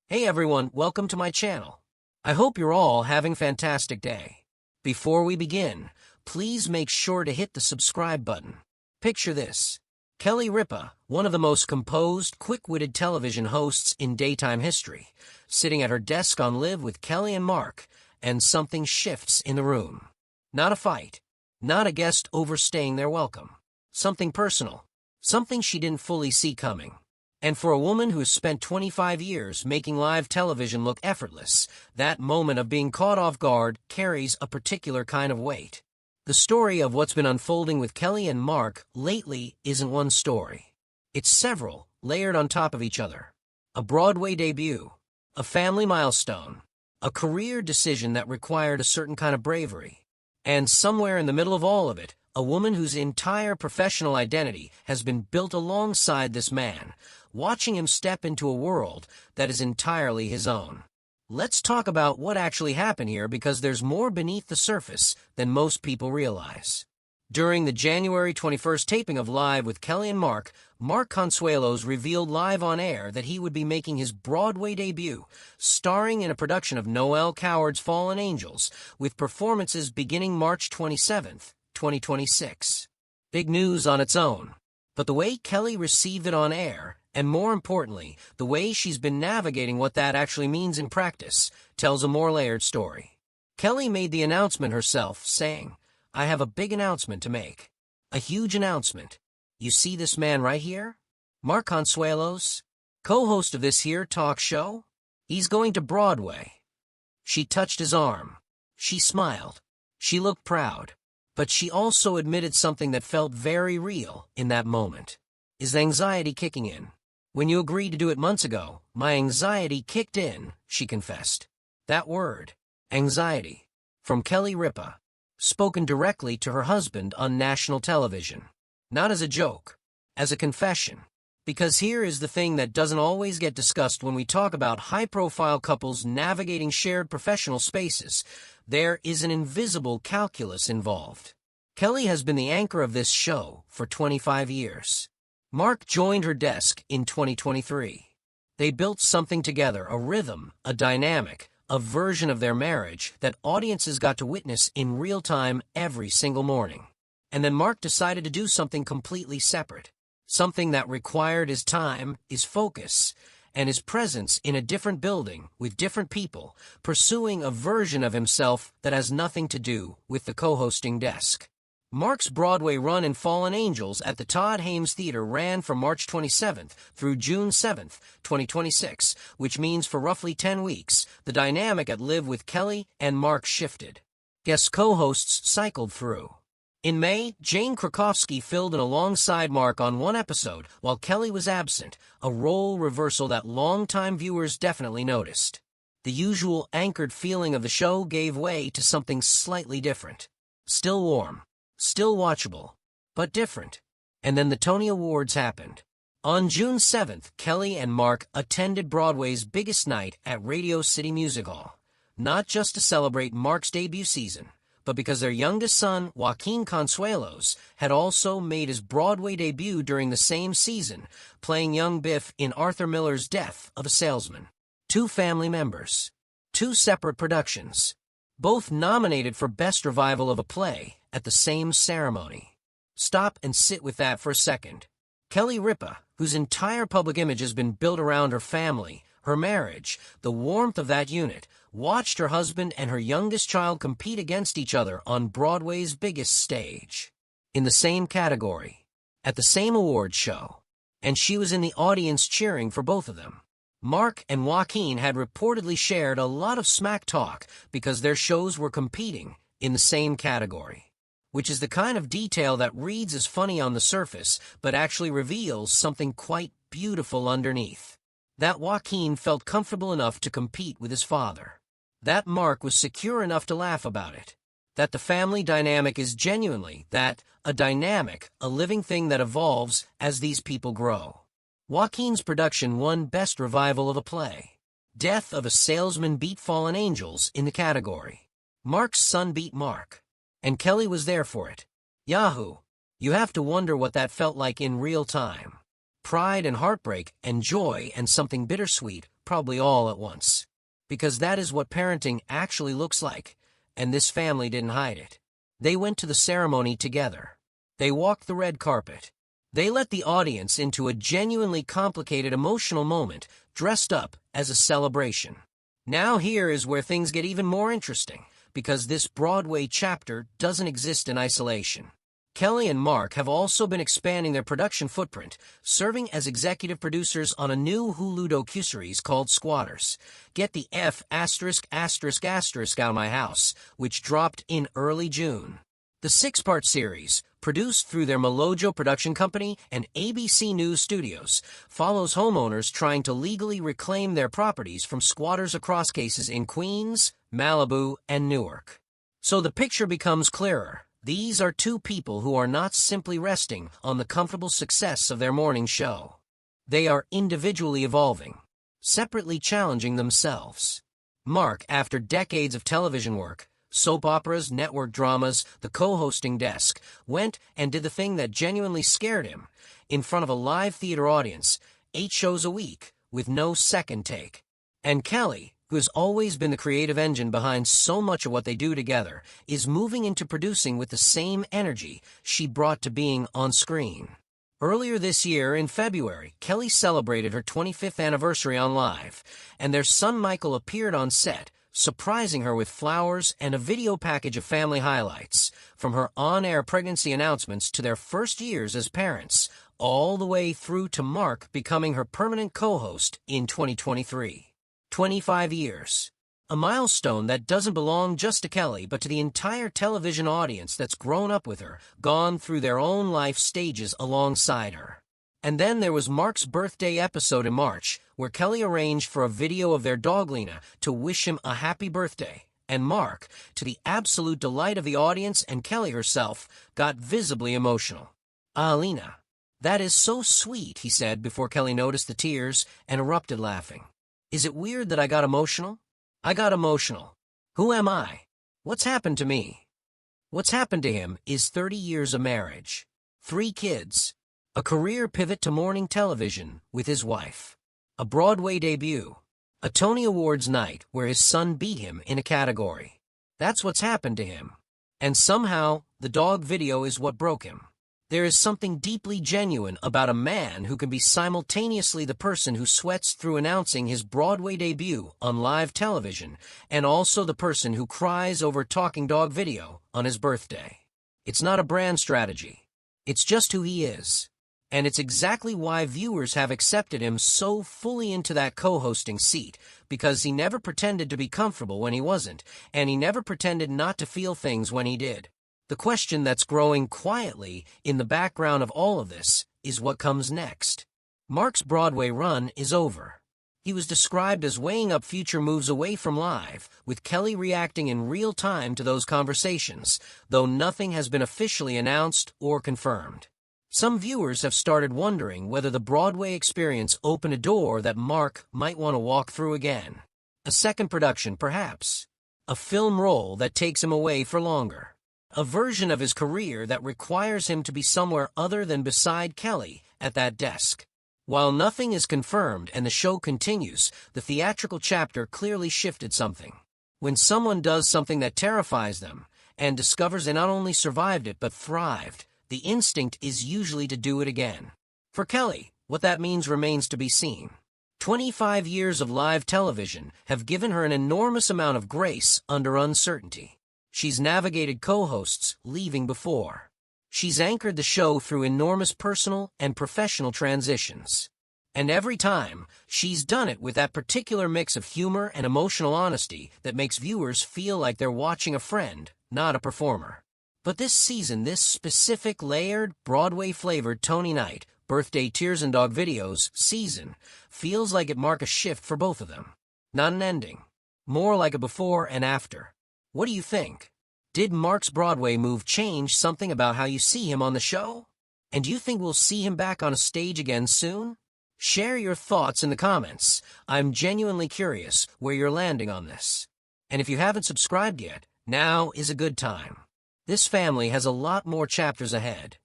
Hey everyone, welcome to my channel. I hope you're all having a fantastic day. Before we begin, please make sure to hit the subscribe button. Picture this. Kelly Ripa, one of the most composed, quick-witted television hosts in daytime history, sitting at her desk on Live with Kelly and Mark, and something shifts in the room. Not a fight. Not a guest overstaying their welcome. Something personal. Something she didn't fully see coming. And for a woman who has spent 25 years making live television look effortless, that moment of being caught off guard carries a particular kind of weight. The story of what's been unfolding with Kelly and Mark lately isn't one story. It's several, layered on top of each other. A Broadway debut, a family milestone, a career decision that required a certain kind of bravery, and somewhere in the middle of all of it, a woman whose entire professional identity has been built alongside this man, watching him step into a world that is entirely his own. Let's talk about what actually happened here, because there's more beneath the surface than most people realize. During the January 21st taping of Live with Kelly and Mark, Mark Consuelos revealed live on air that he would be making his Broadway debut, starring in a production of Noel Coward's Fallen Angels, with performances beginning March 27th, 2026. Big news on its own. But the way Kelly received it on air, and more importantly, the way she's been navigating what that actually means in practice, tells a more layered story. Kelly made the announcement herself, saying, "I have a big announcement to make. A huge announcement. You see this man right here? Mark Consuelos, co-host of this here talk show? He's going to Broadway." She touched his arm. She smiled. She looked proud. But she also admitted something that felt very real in that moment. Is anxiety kicking in? "When you agreed to do it months ago, my anxiety kicked in," she confessed. That word, anxiety, from Kelly Ripa, spoken directly to her husband on national television. Not as a joke, as a confession. Because here is the thing that doesn't always get discussed when we talk about high-profile couples navigating shared professional spaces. There is an invisible calculus involved. Kelly has been the anchor of this show for 25 years. Mark joined her desk in 2023. They built something together, a rhythm, a dynamic, a version of their marriage that audiences got to witness in real time every single morning. And then Mark decided to do something completely separate. Something that required his time, his focus, and his presence in a different building with different people, pursuing a version of himself that has nothing to do with the co-hosting desk. Mark's Broadway run in Fallen Angels at the Todd Hames Theater ran from March 27th through June 7th, 2026, which means for roughly 10 weeks, the dynamic at Live with Kelly and Mark shifted. Guest co-hosts cycled through. In May, Jane Krakowski filled in alongside Mark on one episode while Kelly was absent, a role reversal that longtime viewers definitely noticed. The usual anchored feeling of the show gave way to something slightly different. Still warm, still watchable, but different. And then the Tony Awards happened. On June 7th, Kelly and Mark attended Broadway's biggest night at Radio City Music Hall, not just to celebrate Mark's debut season, but because their youngest son, Joaquin Consuelos, had also made his Broadway debut during the same season, playing young Biff in Arthur Miller's Death of a Salesman. Two family members. Two separate productions. Both nominated for Best Revival of a Play at the same ceremony. Stop and sit with that for a second. Kelly Ripa, whose entire public image has been built around her family, her marriage, the warmth of that unit, watched her husband and her youngest child compete against each other on Broadway's biggest stage. In the same category. At the same awards show. And she was in the audience cheering for both of them. Mark and Joaquin had reportedly shared a lot of smack talk because their shows were competing in the same category. Which is the kind of detail that reads as funny on the surface, but actually reveals something quite beautiful underneath. That Joaquin felt comfortable enough to compete with his father. That Mark was secure enough to laugh about it. That the family dynamic is genuinely a dynamic, a living thing that evolves as these people grow. Joaquin's production won Best Revival of a Play. Death of a Salesman beat Fallen Angels in the category. Mark's son beat Mark. And Kelly was there for it. Yahoo! You have to wonder what that felt like in real time. Pride and heartbreak and joy and something bittersweet probably all at once. Because that is what parenting actually looks like, and this family didn't hide it. They went to the ceremony together. They walked the red carpet. They let the audience into a genuinely complicated emotional moment, dressed up as a celebration. Now here is where things get even more interesting, because this Broadway chapter doesn't exist in isolation. Kelly and Mark have also been expanding their production footprint, serving as executive producers on a new Hulu docuseries called Squatters. Get the F*** out of my house, which dropped in early June. The 6-part series, produced through their Melojo production company and ABC News Studios, follows homeowners trying to legally reclaim their properties from squatters across cases in Queens, Malibu, and Newark. So the picture becomes clearer. These are two people who are not simply resting on the comfortable success of their morning show. They are individually evolving, separately challenging themselves. Mark, after decades of television work, soap operas, network dramas, the co-hosting desk, went and did the thing that genuinely scared him, in front of a live theater audience, 8 shows a week, with no second take. And Kelly, who has always been the creative engine behind so much of what they do together, is moving into producing with the same energy she brought to being on screen. Earlier this year, in February, Kelly celebrated her 25th anniversary on Live, and their son Michael appeared on set, surprising her with flowers and a video package of family highlights, from her on-air pregnancy announcements to their first years as parents, all the way through to Mark becoming her permanent co-host in 2023. 25 years. A milestone that doesn't belong just to Kelly, but to the entire television audience that's grown up with her, gone through their own life stages alongside her. And then there was Mark's birthday episode in March, where Kelly arranged for a video of their dog Lena to wish him a happy birthday, and Mark, to the absolute delight of the audience and Kelly herself, got visibly emotional. "Ah, Lena, that is so sweet," he said before Kelly noticed the tears and erupted laughing. "Is it weird that I got emotional? I got emotional. Who am I? What's happened to me?" What's happened to him is 30 years of marriage, 3 kids, a career pivot to morning television with his wife, a Broadway debut, a Tony Awards night where his son beat him in a category. That's what's happened to him. And somehow, the dog video is what broke him. There is something deeply genuine about a man who can be simultaneously the person who sweats through announcing his Broadway debut on live television and also the person who cries over talking dog video on his birthday. It's not a brand strategy. It's just who he is. And it's exactly why viewers have accepted him so fully into that co-hosting seat, because he never pretended to be comfortable when he wasn't, and he never pretended not to feel things when he did. The question that's growing quietly in the background of all of this is what comes next. Mark's Broadway run is over. He was described as weighing up future moves away from Live, with Kelly reacting in real time to those conversations, though nothing has been officially announced or confirmed. Some viewers have started wondering whether the Broadway experience opened a door that Mark might want to walk through again. A second production, perhaps. A film role that takes him away for longer. A version of his career that requires him to be somewhere other than beside Kelly at that desk. While nothing is confirmed and the show continues, the theatrical chapter clearly shifted something. When someone does something that terrifies them and discovers they not only survived it but thrived, the instinct is usually to do it again. For Kelly, what that means remains to be seen. 25 years of live television have given her an enormous amount of grace under uncertainty. She's navigated co-hosts leaving before. She's anchored the show through enormous personal and professional transitions. And every time, she's done it with that particular mix of humor and emotional honesty that makes viewers feel like they're watching a friend, not a performer. But this season, this specific layered, Broadway-flavored Tony Night, Birthday Tears and Dog Videos season, feels like it marked a shift for both of them. Not an ending. More like a before and after. What do you think? Did Mark's Broadway move change something about how you see him on the show? And do you think we'll see him back on a stage again soon? Share your thoughts in the comments. I'm genuinely curious where you're landing on this. And if you haven't subscribed yet, now is a good time. This family has a lot more chapters ahead.